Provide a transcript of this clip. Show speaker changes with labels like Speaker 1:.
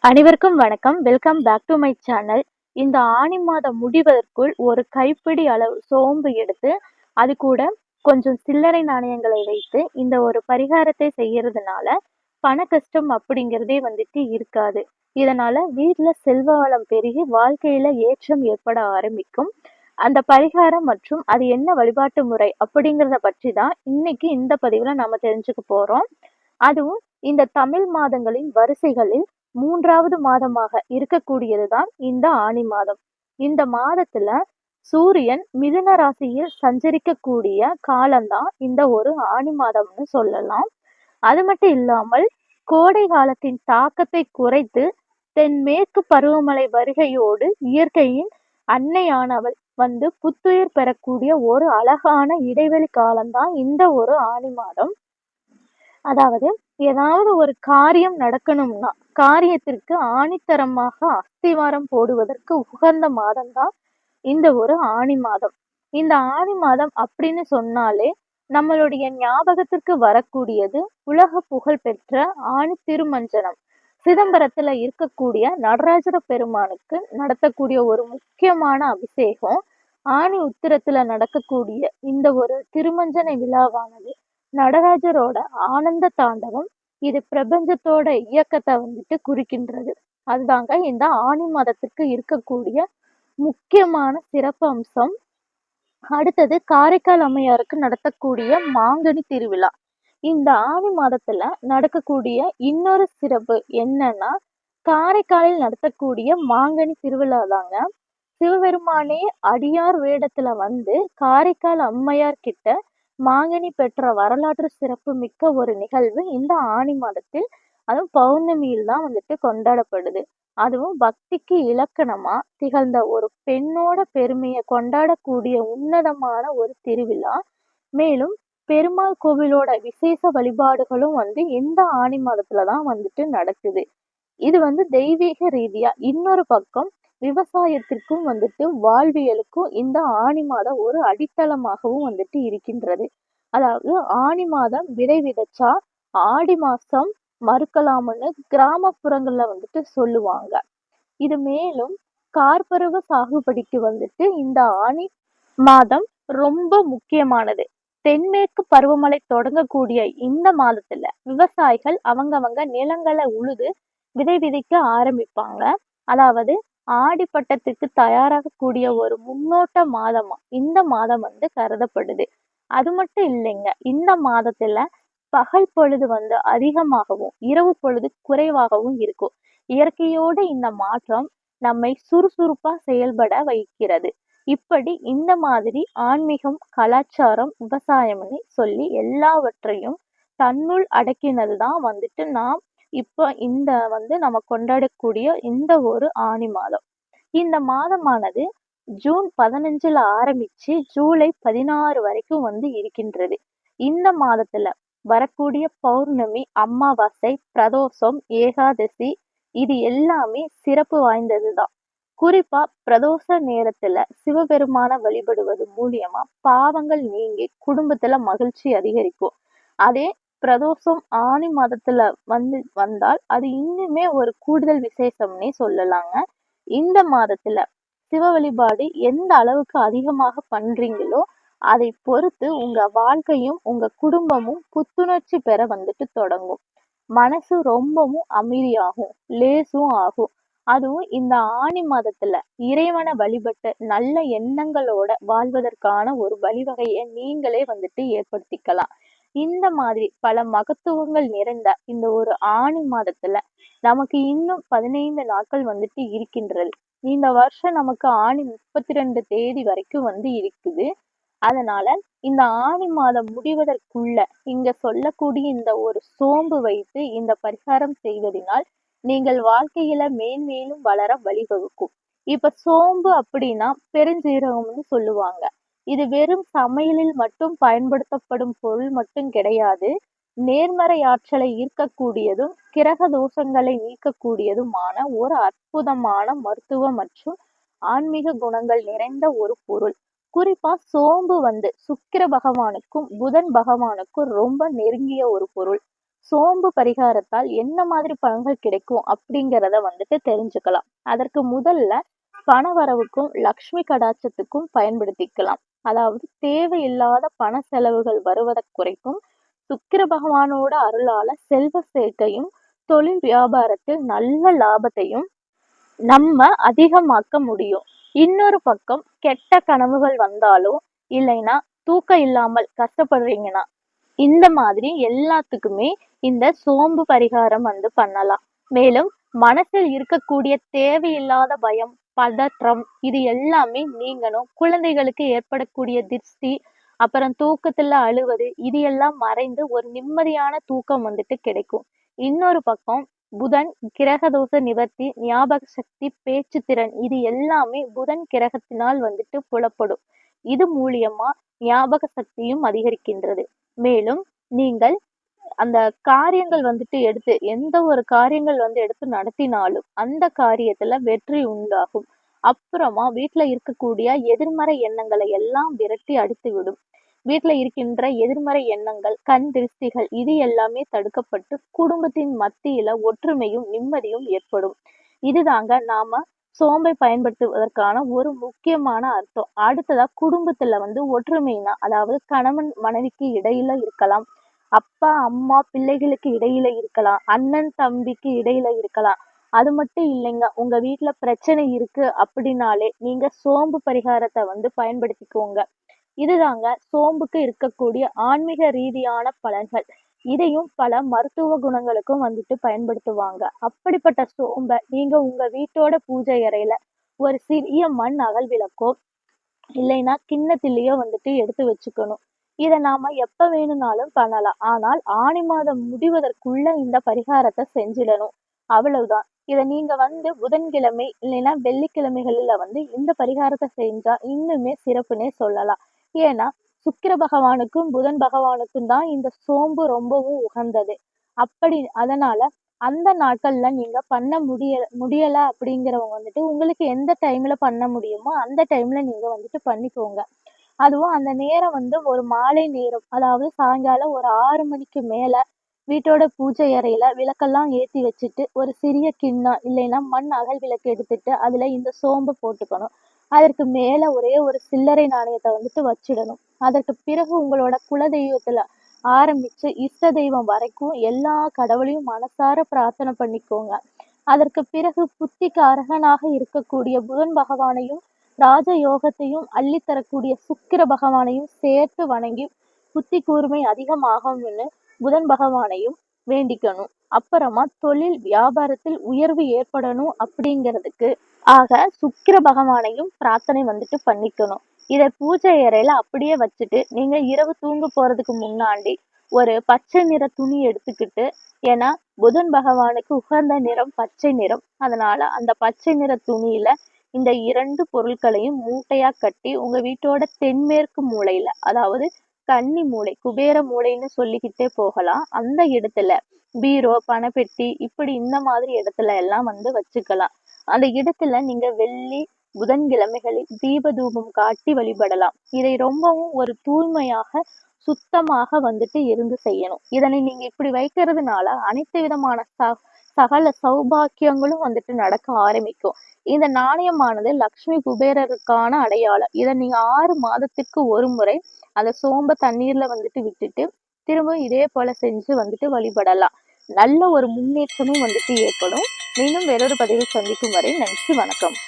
Speaker 1: அனைவருக்கும் வணக்கம். Welcome back to my channel. இந்த ஆனி மாதம் முடிவதற்குள் ஒரு கைப்பிடி அளவு சோம்பு எடுத்து, அது கூட கொஞ்சம் சில்லறை நாணயங்களை வைத்து இந்த ஒரு பரிகாரத்தை செய்யறதுனால, பண கஷ்டம் அப்படிங்கிறதே வந்துட்டு இருக்காது. இதனால வீட்ல செல்வ வளம் பெருகி வாழ்க்கையில ஏற்றம் ஏற்பட ஆரம்பிக்கும். அந்த பரிகாரம் மற்றும் அது என்ன வழிபாட்டு முறை அப்படிங்கிறத பற்றி தான் இன்னைக்கு இந்த பதிவுல நாம தெரிஞ்சுக்க போறோம். அதுவும் இந்த தமிழ் மாதங்களின் வரிசைகளில் 3வது மாதமாக இருக்கக்கூடியதுதான் இந்த ஆனி மாதம். இந்த மாதத்துல சூரியன் மிதுன ராசியில் சஞ்சரிக்கக்கூடிய காலம்தான் இந்த ஒரு ஆனி மாதம்னு சொல்லலாம். அது மட்டும் இல்லாமல் கோடை காலத்தின் தாக்கத்தை குறைத்து தென்மேற்கு பருவமழை வருகையோடு இயற்கையின் அன்னையானவள் வந்து புத்துயிர் பெறக்கூடிய ஒரு அழகான இடைவெளி காலம்தான் இந்த ஒரு ஆனி மாதம். அதாவது ஏதாவது ஒரு காரியம் நடக்கணும்னா காரியத்திற்கு ஆணித்தரமாக அஸ்திவாரம் போடுவதற்கு உகந்த மாதம்தான் இந்த ஒரு ஆனி மாதம். இந்த ஆனி மாதம் அப்படின்னு சொன்னாலே நம்மளுடைய ஞாபகத்திற்கு வரக்கூடியது உலக புகழ் பெற்ற ஆணி திருமஞ்சனம். சிதம்பரத்துல இருக்கக்கூடிய நடராஜர பெருமானுக்கு நடத்தக்கூடிய ஒரு முக்கியமான அபிஷேகம். ஆனி உத்திரத்துல நடக்கக்கூடிய இந்த ஒரு திருமஞ்சன விழாவானது நடராஜரோட ஆனந்த தாண்டவம். இது பிரபஞ்சத்தோட இயக்கத்தை வந்துட்டு குறிக்கின்றது. அதுதாங்க இந்த ஆனி மாதத்துக்கு இருக்கக்கூடிய முக்கியமான சிறப்பு அம்சம். அடுத்தது காரைக்கால் அம்மையாருக்கு நடத்தக்கூடிய மாங்கனி திருவிழா. இந்த ஆனி மாதத்துல நடக்கக்கூடிய இன்னொரு சிறப்பு என்னன்னா, காரைக்காலில் நடத்தக்கூடிய மாங்கனி திருவிழா தாங்க. சிவபெருமானே அடியார் வேடத்துல வந்து காரைக்கால் அம்மையார் கிட்ட மாங்கனி பெற்ற வரலாற்று சிறப்பு மிக்க ஒரு நிகழ்வு இந்த ஆனி மாதத்தில், அதுவும் பௌர்ணமியில் தான் வந்துட்டு கொண்டாடப்படுது. அதுவும் பக்திக்கு இலக்கணமா திகழ்ந்த ஒரு பெண்ணோட பெருமையை கொண்டாடக்கூடிய உன்னதமான ஒரு திருவிழா. மேலும் பெருமாள் கோவிலோட விசேஷ வழிபாடுகளும் வந்து இந்த ஆனி மாதத்துலதான் வந்துட்டு நடக்குது. இது வந்து தெய்வீக ரீதியா. இன்னொரு பக்கம் விவசாயத்திற்கும் வந்துட்டு வாழ்வியலுக்கும் இந்த ஆனி மாதம் ஒரு அடித்தளமாகவும் வந்துட்டு இருக்கின்றது. அதாவது ஆனி மாதம் விதை விதைச்சா ஆடி மாசம் மறுக்கலாம்னு கிராமப்புறங்கள்ல வந்துட்டு சொல்லுவாங்க. இது மேலும் கார்பருவ சாகுபடிக்கு வந்துட்டு இந்த ஆனி மாதம் ரொம்ப முக்கியமானது. தென்மேற்கு பருவமழை தொடங்கக்கூடிய இந்த மாதத்துல விவசாயிகள் அவங்கவங்க நிலங்களை உழுது விதை விதைக்க ஆரம்பிப்பாங்க. அதாவது ஆடிப்பட்டத்துக்கு தயாராகக்கூடிய ஒரு முன்னோட்ட மாதமா இந்த மாதம் வந்து கருதப்படுது. அது மட்டும் இல்லைங்க, இந்த மாதத்துல பகல் பொழுது வந்து அதிகமாகவும் இரவு பொழுது குறைவாகவும் இருக்கும். இயற்கையோடு இந்த மாற்றம் நம்மை சுறுசுறுப்பா செயல்பட வைக்கிறது. இப்படி இந்த மாதிரி ஆன்மீகம், கலாச்சாரம், விவசாயம்னு சொல்லி எல்லாவற்றையும் தன்னுள் அடக்கினதுதான் வந்துட்டு நாம் இப்போ இந்த வந்து நம்ம கொண்டாடக்கூடிய இந்த ஒரு ஆனி மாதம். இந்த மாதமானது ஜூன் 15ல ஆரம்பிச்சு ஜூலை 16 வரைக்கும் வந்து இருக்கின்றது. இந்த மாதத்துல வரக்கூடிய பௌர்ணமி, அமாவாசை, பிரதோஷம், ஏகாதசி இது எல்லாமே சிறப்பு வாய்ந்ததுதான். குறிப்பா பிரதோஷ நேரத்துல சிவபெருமான வழிபடுவது மூலியமா பாவங்கள் நீங்கி குடும்பத்துல மகிழ்ச்சி அதிகரிக்கும். அதே பிரதோஷம் ஆனி மாதத்துல வந்தால் அது இன்னுமே ஒரு கூடுதல் விசேஷம்னே சொல்லலாங்க. இந்த மாதத்துல சிவ வழிபாடு எந்த அளவுக்கு அதிகமாக பண்றீங்களோ அதை பொறுத்து உங்க வாழ்க்கையும் உங்க குடும்பமும் புத்துணர்ச்சி பெற வந்துட்டு தொடங்கும். மனசு ரொம்பவும் அமைதியாகும், லேசும் ஆகும். அதுவும் இந்த ஆனி மாதத்துல இறைவனை வழிபட்டு நல்ல எண்ணங்களோட வாழ்வதற்கான ஒரு வழிவகையை நீங்களே வந்துட்டு ஏற்படுத்திக்கலாம். இந்த மாதிரி பல மகத்துவங்கள் நிறைந்த இந்த ஒரு ஆனி மாதத்துல நமக்கு இன்னும் 15 நாட்கள் வந்துட்டு இருக்கின்றது. இந்த வருஷம் நமக்கு ஆனி 32 தேதி வரைக்கும் வந்து இருக்குது. அதனால இந்த ஆனி மாதம் முடிவதற்குள்ள இங்க சொல்லக்கூடிய இந்த ஒரு சோம்பு வைத்து இந்த பரிகாரம் செய்வதனால் நீங்கள் வாழ்க்கையில மேன்மேலும் வளர வழிவகுக்கும். இப்ப சோம்பு அப்படின்னா பெருஞ்சீரகம்னு சொல்லுவாங்க. இது வெறும் சமையலில் மட்டும் பயன்படுத்தப்படும் பொருள் மட்டும் கிடையாது. நேர்மறை ஆற்றலை ஈர்க்கக்கூடியதும் கிரக தோஷங்களை நீக்கக்கூடியதுமான ஒரு அற்புதமான மருத்துவ மற்றும் ஆன்மீக குணங்கள் நிறைந்த ஒரு பொருள். குறிப்பா சோம்பு வந்து சுக்கிர பகவானுக்கும் புதன் பகவானுக்கும் ரொம்ப நெருங்கிய ஒரு பொருள். சோம்பு பரிகாரத்தால் என்ன மாதிரி பலன்கள் கிடைக்கும் அப்படிங்கிறத வந்துட்டு தெரிஞ்சுக்கலாம். அதற்கு முதல்ல பணவரவுக்கும் லக்ஷ்மி கடாட்சத்துக்கும் பயன்படுத்திக்கலாம். அதாவது தேவையில்லாத பண செலவுகள் வருவதை குறைக்கும். சுக்கிர பகவானோட அருளால செல்வ சேர்க்கையும் தொழில் வியாபாரத்தில் நல்ல லாபத்தையும் நம்ம அதிகமாக்க முடியும். இன்னொரு பக்கம் கெட்ட கனவுகள் வந்தாலோ இல்லைன்னா தூக்கம் இல்லாமல் கஷ்டப்படுறீங்கன்னா இந்த மாதிரி எல்லாத்துக்குமே இந்த சோம்பு பரிகாரம் பண்ணலாம். மேலும் மனசில் இருக்கக்கூடிய தேவையில்லாத பயம், பதற்றம் இது எல்லாமே நீங்கணும். குழந்தைகளுக்கு ஏற்படக்கூடிய திருஷ்டி, அப்புறம் தூக்கத்துல அழுவது இது எல்லாம் மறைந்து ஒரு நிம்மதியான தூக்கம் கிடைக்கும். இன்னொரு பக்கம் புதன் கிரகதோஷ நிவர்த்தி, ஞாபக சக்தி, பேச்சு திறன் இது எல்லாமே புதன் கிரகத்தினால் புலப்படும். இது மூலியமா ஞாபக சக்தியும் அதிகரிக்கின்றது. மேலும் நீங்கள் அந்த காரியங்கள் எடுத்து எந்த ஒரு காரியங்கள் எடுத்து நடத்தினாலும் அந்த காரியத்துல வெற்றி உண்டாகும். அப்புறமா வீட்டுல இருக்கக்கூடிய எதிர்மறை எண்ணங்களை எல்லாம் விரட்டி அடித்து விடும். வீட்டுல இருக்கின்ற எதிர்மறை எண்ணங்கள், கண் திருஷ்டிகள் இது எல்லாமே தடுக்கப்பட்டு குடும்பத்தின் மத்தியில ஒற்றுமையும் நிம்மதியும் ஏற்படும். இதுதாங்க நாம சோம்பை பயன்படுத்துவதற்கான ஒரு முக்கியமான அர்த்தம். அடுத்ததா குடும்பத்துல ஒற்றுமைனா, அதாவது கணவன் மனைவிக்கு இடையில இருக்கலாம், அப்பா அம்மா பிள்ளைகளுக்கு இடையில இருக்கலாம், அண்ணன் தம்பிக்கு இடையில இருக்கலாம். அது மட்டும் இல்லைங்க, உங்க வீட்டுல பிரச்சனை இருக்கு அப்படின்னாலே நீங்க சோம்பு பரிகாரத்தை பயன்படுத்திக்கோங்க. இதுதாங்க சோம்புக்கு இருக்கக்கூடிய ஆன்மீக ரீதியான பலன்கள். இதையும் பல மருத்துவ குணங்களுக்கும் பயன்படுத்துவாங்க. அப்படிப்பட்ட சோம்பை நீங்க உங்க வீட்டோட பூஜை அறையில ஒரு சிறிய மண் அகல் விளக்கோ இல்லைன்னா கிண்ணத்திலேயோ எடுத்து வச்சுக்கணும். இதை நாம எப்ப வேணும்னாலும் பண்ணலாம். ஆனால் ஆணி மாதம் முடிவதற்குள்ள இந்த பரிகாரத்தை செஞ்சிடணும். அவ்வளவுதான். இதை நீங்க புதன்கிழமை இல்லைன்னா வெள்ளிக்கிழமைகள்ல இந்த பரிகாரத்தை செஞ்சா இன்னுமே சிறப்புனே சொல்லலாம். ஏன்னா சுக்கிர பகவானுக்கும் புதன் பகவானுக்கும் தான் இந்த சோம்பு ரொம்பவும் உகந்தது. அதனால அந்த நாட்கள்ல நீங்க பண்ண முடியல அப்படிங்கிறவங்க உங்களுக்கு எந்த டைம்ல பண்ண முடியுமோ அந்த டைம்ல நீங்க பண்ணிக்கோங்க. அதுவும் அந்த நேரம் ஒரு மாலை நேரம், அதாவது சாயங்காலம் ஒரு 6 மணிக்கு மேல வீட்டோட பூஜை அறையில விளக்கெல்லாம் ஏத்தி வச்சுட்டு ஒரு சிறிய கிண்ணம் இல்லைன்னா மண் அகல் விளக்கு எடுத்துட்டு அதுல இந்த சோம்பை போட்டுக்கணும். அதற்கு மேல ஒரே ஒரு சில்லறை நாணயத்தை வச்சிடணும். அதற்கு பிறகு உங்களோட குலதெய்வத்துல ஆரம்பிச்சு இஷ்ட தெய்வம் வரைக்கும் எல்லா கடவுளையும் மனசார பிரார்த்தனை பண்ணிக்கோங்க. அதற்கு பிறகு புத்திக்கு அரகனாக இருக்கக்கூடிய புதன் பகவானையும் ராஜ யோகத்தையும் அள்ளித்தரக்கூடிய சுக்கிர பகவானையும் சேர்த்து வணங்கி புத்தி கூர்மை அதிகமாகும்னு புதன் பகவானையும் வேண்டிக்கணும். அப்புறமா தொழில் வியாபாரத்தில் உயர்வு ஏற்படணும் அப்படிங்கிறதுக்கு சுக்கிர பகவானையும் பிரார்த்தனை பண்ணிக்கணும். இதை பூஜை அறையில அப்படியே வச்சுட்டு நீங்க இரவு தூங்க போறதுக்கு முன்னாடி ஒரு பச்சை நிற துணி எடுத்துக்கிட்டு, ஏன்னா புதன் பகவானுக்கு உகந்த நிறம் பச்சை நிறம், அதனால அந்த பச்சை நிற துணியில இந்த 2 பொருட்களையும் மூட்டையா கட்டி உங்க வீட்டோட தென்மேற்கு மூலையில, அதாவது கன்னி மூலை, குபேர மூலைன்னு சொல்லிக்கிட்டே போகலாம், அந்த இடத்துல பீரோ, பணப்பெட்டி இப்படி இந்த மாதிரி இடத்துல எல்லாம் வச்சுக்கலாம். அந்த இடத்துல நீங்க வெள்ளி புதன்கிழமைகளில் தீப தூபம் காட்டி வழிபடலாம். இதை ரொம்பவும் ஒரு தூய்மையாக சுத்தமாக இருந்து செய்யணும். இதனை நீங்க இப்படி வைக்கிறதுனால அனைத்து விதமான சகல சௌபாக்கியங்களும் நடக்க ஆரம்பிக்கும். இந்த நாணயமானது லக்ஷ்மி குபேரருக்கான அடையாளம். இதை நீங்க 6 மாதத்திற்கு ஒரு முறை அந்த சோம்ப தண்ணீர்ல விட்டுட்டு திரும்ப இதே போல செஞ்சு வழிபடலாம். நல்ல ஒரு முன்னேற்றமும் ஏற்படும். மீண்டும் வேறொரு பதிவில் சந்திக்கும் வரை நன்றி, வணக்கம்.